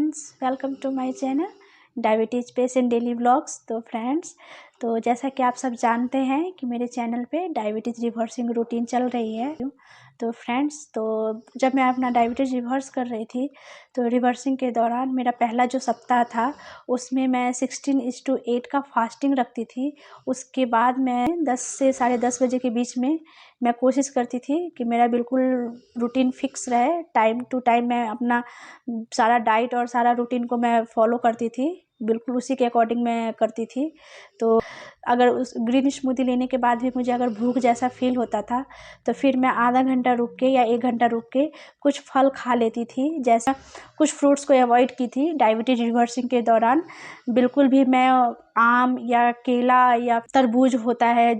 Friends, welcome to my channel diabetes patient daily vlogs. तो friends, तो जैसा कि आप सब जानते हैं कि मेरे चैनल पे डायबिटीज़ रिवर्सिंग रूटीन चल रही है। तो फ्रेंड्स, तो जब मैं अपना डायबिटीज़ रिवर्स कर रही थी तो रिवर्सिंग के दौरान मेरा पहला जो सप्ताह था उसमें मैं 16:8 का फास्टिंग रखती थी। उसके बाद मैं 10 से 10:30 बजे के बीच में मैं कोशिश करती थी कि मेरा बिल्कुल रूटीन फिक्स रहे, टाइम टू टाइम मैं अपना सारा डाइट और सारा रूटीन को मैं फॉलो करती थी, बिल्कुल उसी के अकॉर्डिंग मैं करती थी। तो अगर उस ग्रीन स्मूदी लेने के बाद भी मुझे अगर भूख जैसा फील होता था तो फिर मैं आधा घंटा रुक के या 1 घंटा रुक के कुछ फल खा लेती थी। जैसा कुछ फ्रूट्स को अवॉइड की थी डायबिटीज रिवर्सिंग के दौरान। बिल्कुल भी मैं आम या केला या तरबूज होता है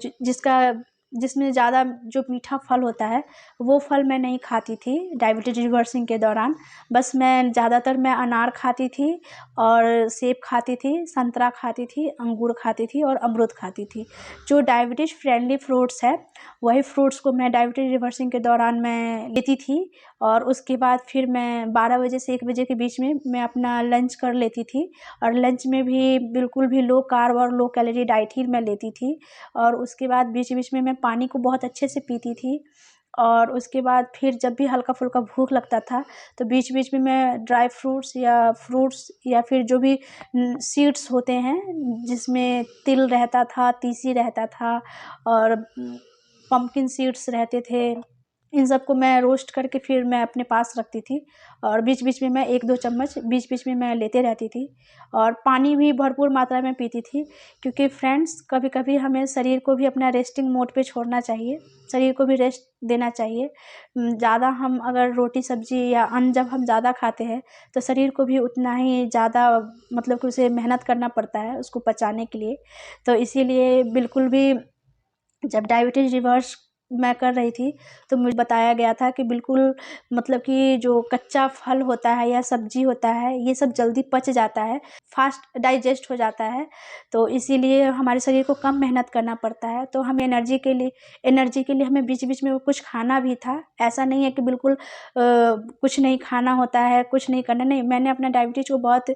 जिसमें ज़्यादा जो मीठा फल होता है वो फल मैं नहीं खाती थी डायबिटीज रिवर्सिंग के दौरान। बस मैं ज़्यादातर मैं अनार खाती थी और सेब खाती थी, संतरा खाती थी, अंगूर खाती थी और अमरूद खाती थी। जो डायबिटीज़ फ्रेंडली फ्रूट्स है वही फ्रूट्स को मैं डायबिटीज रिवर्सिंग के दौरान मैं लेती थी। और उसके बाद फिर मैं 12 बजे से 1 बजे के बीच में मैं अपना लंच कर लेती थी और लंच में भी बिल्कुल भी लो कार्ब और लो कैलोरी डाइट ही मैं लेती थी। और उसके बाद बीच बीच में मैं पानी को बहुत अच्छे से पीती थी। और उसके बाद फिर जब भी हल्का फुल्का भूख लगता था तो बीच बीच में मैं ड्राई फ्रूट्स या फिर जो भी सीड्स होते हैं जिसमें तिल रहता था, तीसी रहता था और पम्पकिन सीड्स रहते थे, इन सबको मैं रोस्ट करके फिर मैं अपने पास रखती थी। और बीच बीच में मैं 1-2 चम्मच बीच बीच में मैं लेते रहती थी और पानी भी भरपूर मात्रा में पीती थी। क्योंकि फ्रेंड्स, कभी कभी हमें शरीर को भी अपना रेस्टिंग मोड पे छोड़ना चाहिए, शरीर को भी रेस्ट देना चाहिए। ज़्यादा हम अगर रोटी सब्जी या अन्न जब हम ज़्यादा खाते हैं तो शरीर को भी उतना ही ज़्यादा मतलब कि उसे मेहनत करना पड़ता है उसको पचाने के लिए। तो इसीलिए बिल्कुल भी जब डायबिटीज़ रिवर्स मैं कर रही थी तो मुझे बताया गया था कि बिल्कुल मतलब कि जो कच्चा फल होता है या सब्जी होता है ये सब जल्दी पच जाता है, फास्ट डाइजेस्ट हो जाता है। तो इसीलिए हमारे शरीर को कम मेहनत करना पड़ता है। तो हमें एनर्जी के लिए हमें बीच बीच में वो कुछ खाना भी था। ऐसा नहीं है कि बिल्कुल कुछ नहीं खाना होता है, कुछ नहीं करना, नहीं। मैंने अपना डायबिटीज़ को बहुत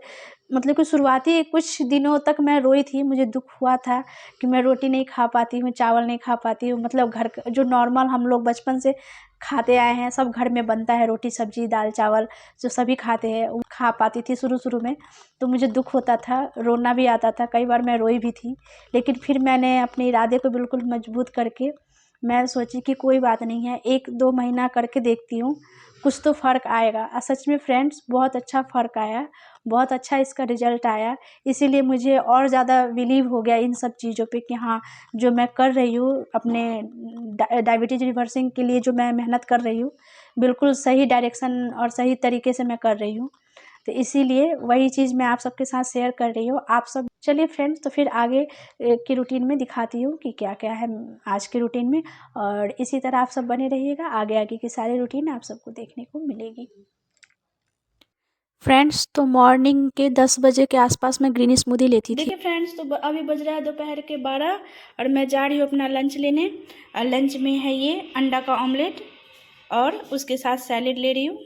मतलब कि शुरुआती कुछ दिनों तक मैं रोई थी, मुझे दुख हुआ था कि मैं रोटी नहीं खा पाती हूँ, चावल नहीं खा पाती हूँ। मतलब घर का जो नॉर्मल हम लोग बचपन से खाते आए हैं, सब घर में बनता है, रोटी सब्जी दाल चावल जो सभी खाते हैं, वो खा पाती थी शुरू में। तो मुझे दुख होता था, रोना भी आता था, कई बार मैं रोई भी थी। लेकिन फिर मैंने अपने इरादे को बिल्कुल मजबूत करके मैं सोची कि कोई बात नहीं है, 1-2 महीना करके देखती हूँ, कुछ तो फ़र्क आएगा। सच में फ्रेंड्स, बहुत अच्छा फ़र्क आया, बहुत अच्छा इसका रिज़ल्ट आया। इसीलिए मुझे और ज़्यादा बिलीव हो गया इन सब चीज़ों पे कि हाँ, जो मैं कर रही हूँ अपने डायबिटीज़ रिवर्सिंग के लिए जो मैं मेहनत कर रही हूँ, बिल्कुल सही डायरेक्शन और सही तरीके से मैं कर रही हूँ। तो इसीलिए वही चीज़ मैं आप सबके साथ शेयर कर रही हूँ। आप सब चलिए फ्रेंड्स, तो फिर आगे की रूटीन में दिखाती हूँ कि क्या-क्या है आज के रूटीन में। और इसी तरह आप सब बने रहिएगा, आगे की सारी रूटीन आप सबको देखने को मिलेगी। फ्रेंड्स, तो मॉर्निंग के 10 बजे के आसपास मैं ग्रीन स्मूदी लेती थी। देखिए फ्रेंड्स, तो अभी बज रहा है दोपहर के 12 और मैं जा रही हूँ अपना लंच लेने। लंच में है ये अंडा का ऑमलेट और उसके साथ सैलेड ले रही हूँ।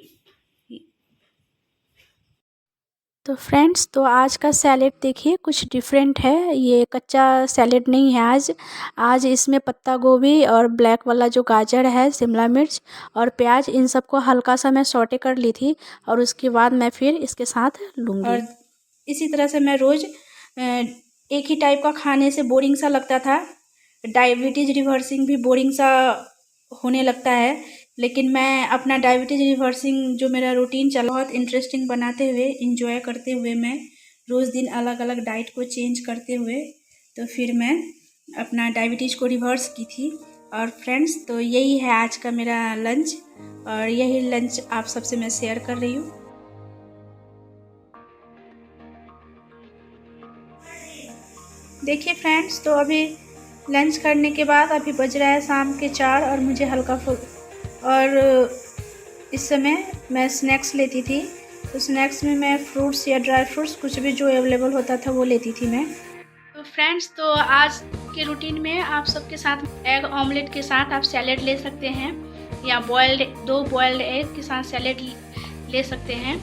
तो फ्रेंड्स, तो आज का सैलेड देखिए कुछ डिफरेंट है, ये कच्चा सैलेड नहीं है। आज इसमें पत्ता गोभी और ब्लैक वाला जो गाजर है, शिमला मिर्च और प्याज, इन सबको हल्का सा मैं सौटे कर ली थी और उसके बाद मैं फिर इसके साथ लूँगी। और इसी तरह से मैं रोज़ एक ही टाइप का खाने से बोरिंग सा लगता था, डायबिटीज़ रिवर्सिंग भी बोरिंग सा होने लगता है। लेकिन मैं अपना डायबिटीज़ रिवर्सिंग जो मेरा रूटीन चला, बहुत इंटरेस्टिंग बनाते हुए, इंजॉय करते हुए, मैं रोज़ दिन अलग अलग डाइट को चेंज करते हुए तो फिर मैं अपना डायबिटीज़ को रिवर्स की थी। और फ्रेंड्स, तो यही है आज का मेरा लंच और यही लंच आप सबसे मैं शेयर कर रही हूँ। देखिए फ्रेंड्स, तो अभी लंच करने के बाद अभी बज रहा है शाम के 4 और मुझे हल्का और इस समय मैं स्नैक्स लेती थी। तो स्नैक्स में मैं फ्रूट्स या ड्राई फ्रूट्स कुछ भी जो अवेलेबल होता था वो लेती थी मैं। तो फ्रेंड्स, तो आज के रूटीन में आप सबके साथ एग ऑमलेट के साथ आप सैलेड ले सकते हैं या 2 बॉयल्ड एग के साथ सैलेड ले सकते हैं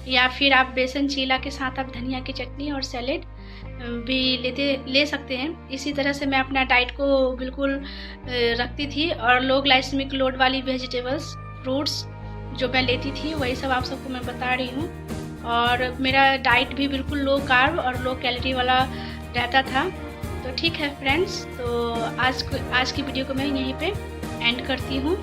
या फिर आप बेसन चीला के साथ आप धनिया की चटनी और सैलेड भी ले सकते हैं। इसी तरह से मैं अपना डाइट को बिल्कुल रखती थी और लो ग्लाइसेमिक लोड वाली वेजिटेबल्स, फ्रूट्स जो मैं लेती थी वही सब आप सबको मैं बता रही हूँ। और मेरा डाइट भी बिल्कुल लो कार्ब और लो कैलोरी वाला रहता था। तो ठीक है फ्रेंड्स, तो आज की वीडियो को मैं यहीं पे एंड करती हूँ।